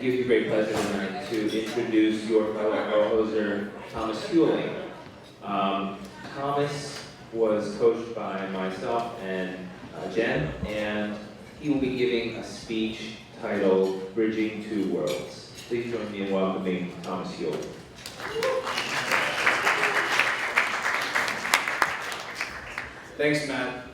It gives me great pleasure tonight to introduce your fellow co-hoster, Thomas Huling. Thomas was coached by myself and Jen, and he will be giving a speech titled Bridging Two Worlds. Please join me in welcoming Thomas Huling. Thanks, Matt,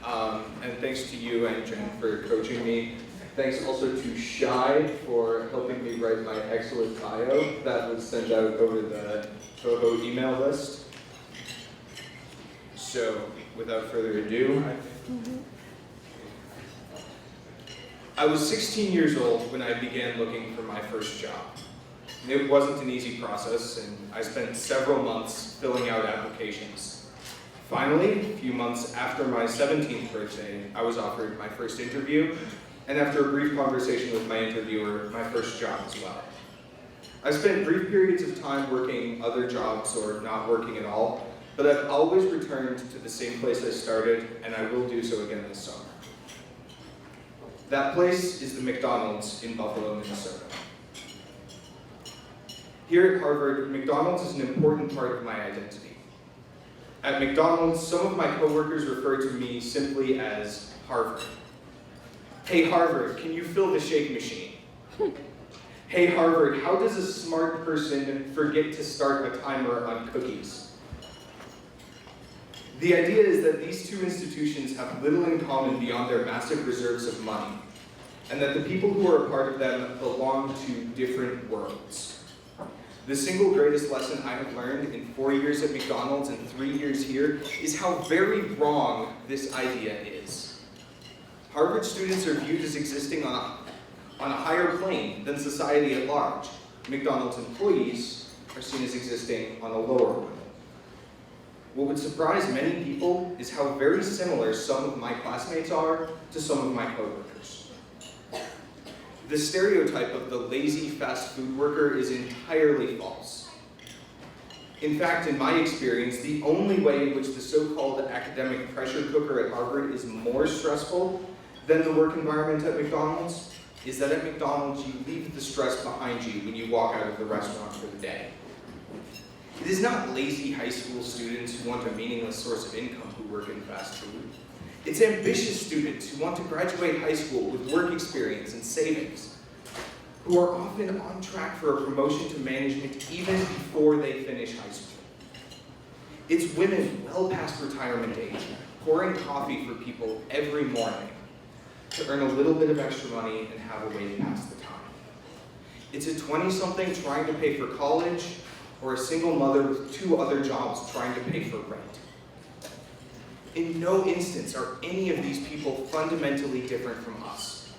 and thanks to you and Jen for coaching me. Thanks also to Shai for helping me write my excellent bio that was sent out over the Pfoho email list. So, without further ado, I was 16 years old when I began looking for my first job. It wasn't an easy process, and I spent several months filling out applications. Finally, a few months after my 17th birthday, I was offered my first interview, and after a brief conversation with my interviewer, my first job as well. I spent brief periods of time working other jobs or not working at all, but I've always returned to the same place I started, and I will do so again this summer. That place is the McDonald's in Buffalo, Minnesota. Here at Harvard, McDonald's is an important part of my identity. At McDonald's, some of my coworkers refer to me simply as Harvard. Hey Harvard, can you fill the shake machine? Hey Harvard, how does a smart person forget to start a timer on cookies? The idea is that these two institutions have little in common beyond their massive reserves of money, and that the people who are a part of them belong to different worlds. The single greatest lesson I have learned in 4 years at McDonald's and 3 years here is how very wrong this idea is. Harvard students are viewed as existing on a higher plane than society at large. McDonald's employees are seen as existing on a lower one. What would surprise many people is how very similar some of my classmates are to some of my coworkers. The stereotype of the lazy fast food worker is entirely false. In fact, in my experience, the only way in which the so-called academic pressure cooker at Harvard is more stressful than the work environment at McDonald's is that at McDonald's you leave the stress behind you when you walk out of the restaurant for the day. It is not lazy high school students who want a meaningless source of income who work in fast food. It's ambitious students who want to graduate high school with work experience and savings, who are often on track for a promotion to management even before they finish high school. It's women well past retirement age, pouring coffee for people every morning to earn a little bit of extra money and have a way to pass the time. It's a 20-something trying to pay for college, or a single mother with 2 other jobs trying to pay for rent. In no instance are any of these people fundamentally different from us.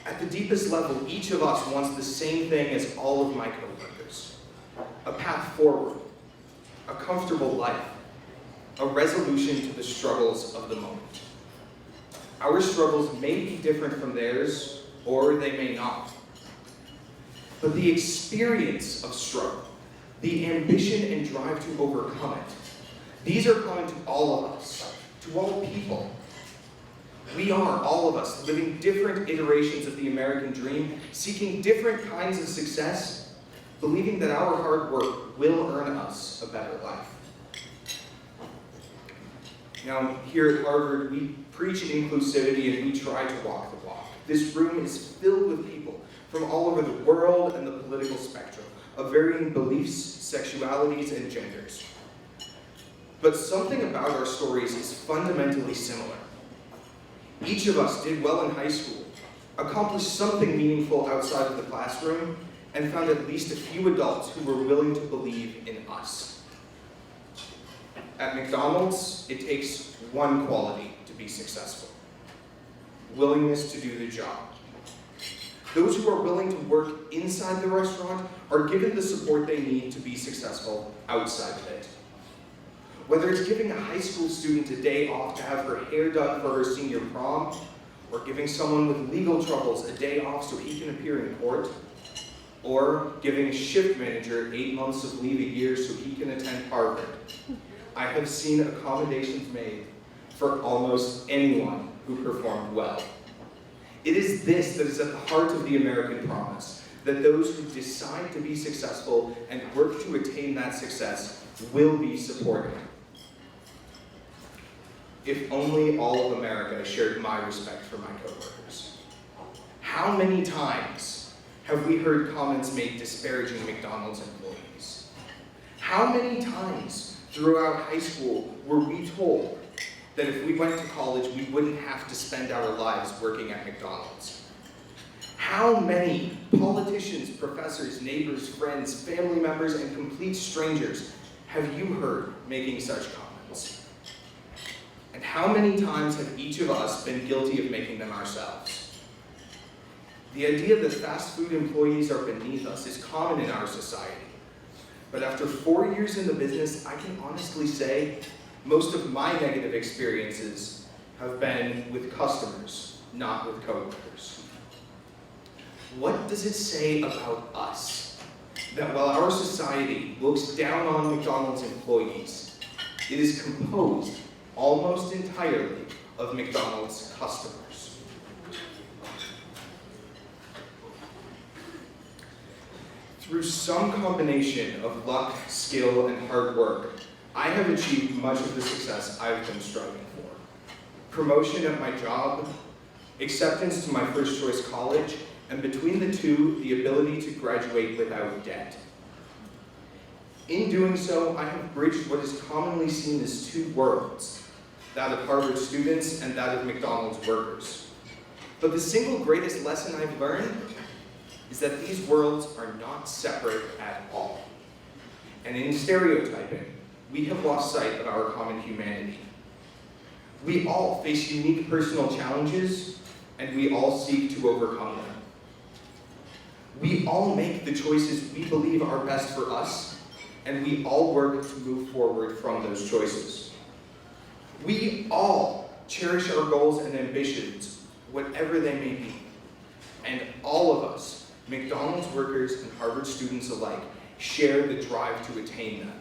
At the deepest level, each of us wants the same thing as all of my coworkers: a path forward, a comfortable life, a resolution to the struggles of the moment. Our struggles may be different from theirs, or they may not. But the experience of struggle, the ambition and drive to overcome it, these are common to all of us, to all people. We are, all of us, living different iterations of the American dream, seeking different kinds of success, believing that our hard work will earn us a better life. Now, here at Harvard, we preach inclusivity and we try to walk the walk. This room is filled with people from all over the world and the political spectrum, of varying beliefs, sexualities, and genders. But something about our stories is fundamentally similar. Each of us did well in high school, accomplished something meaningful outside of the classroom, and found at least a few adults who were willing to believe in us. At McDonald's, it takes one quality to be successful: willingness to do the job. Those who are willing to work inside the restaurant are given the support they need to be successful outside of it. Whether it's giving a high school student a day off to have her hair done for her senior prom, or giving someone with legal troubles a day off so he can appear in court, or giving a shift manager 8 months of leave a year so he can attend Harvard, I have seen accommodations made for almost anyone who performed well. It is this that is at the heart of the American promise, that those who decide to be successful and work to attain that success will be supported. If only all of America shared my respect for my coworkers. How many times have we heard comments made disparaging McDonald's employees? How many times throughout high school were we told that if we went to college, we wouldn't have to spend our lives working at McDonald's? How many politicians, professors, neighbors, friends, family members, and complete strangers have you heard making such comments? And how many times have each of us been guilty of making them ourselves? The idea that fast food employees are beneath us is common in our society. But after 4 years in the business, I can honestly say most of my negative experiences have been with customers, not with coworkers. What does it say about us that while our society looks down on McDonald's employees, it is composed almost entirely of McDonald's customers? Through some combination of luck, skill, and hard work, I have achieved much of the success I've been struggling for. Promotion at my job, acceptance to my first choice college, and between the two, the ability to graduate without debt. In doing so, I have bridged what is commonly seen as two worlds, that of Harvard students and that of McDonald's workers. But the single greatest lesson I've learned is that these worlds are not separate at all. And in stereotyping, we have lost sight of our common humanity. We all face unique personal challenges, and we all seek to overcome them. We all make the choices we believe are best for us, and we all work to move forward from those choices. We all cherish our goals and ambitions, whatever they may be. And all of us, McDonald's workers and Harvard students alike, share the drive to attain them.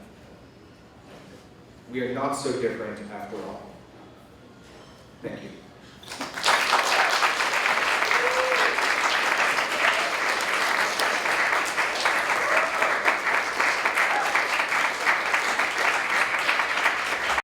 We are not so different after all. Thank you.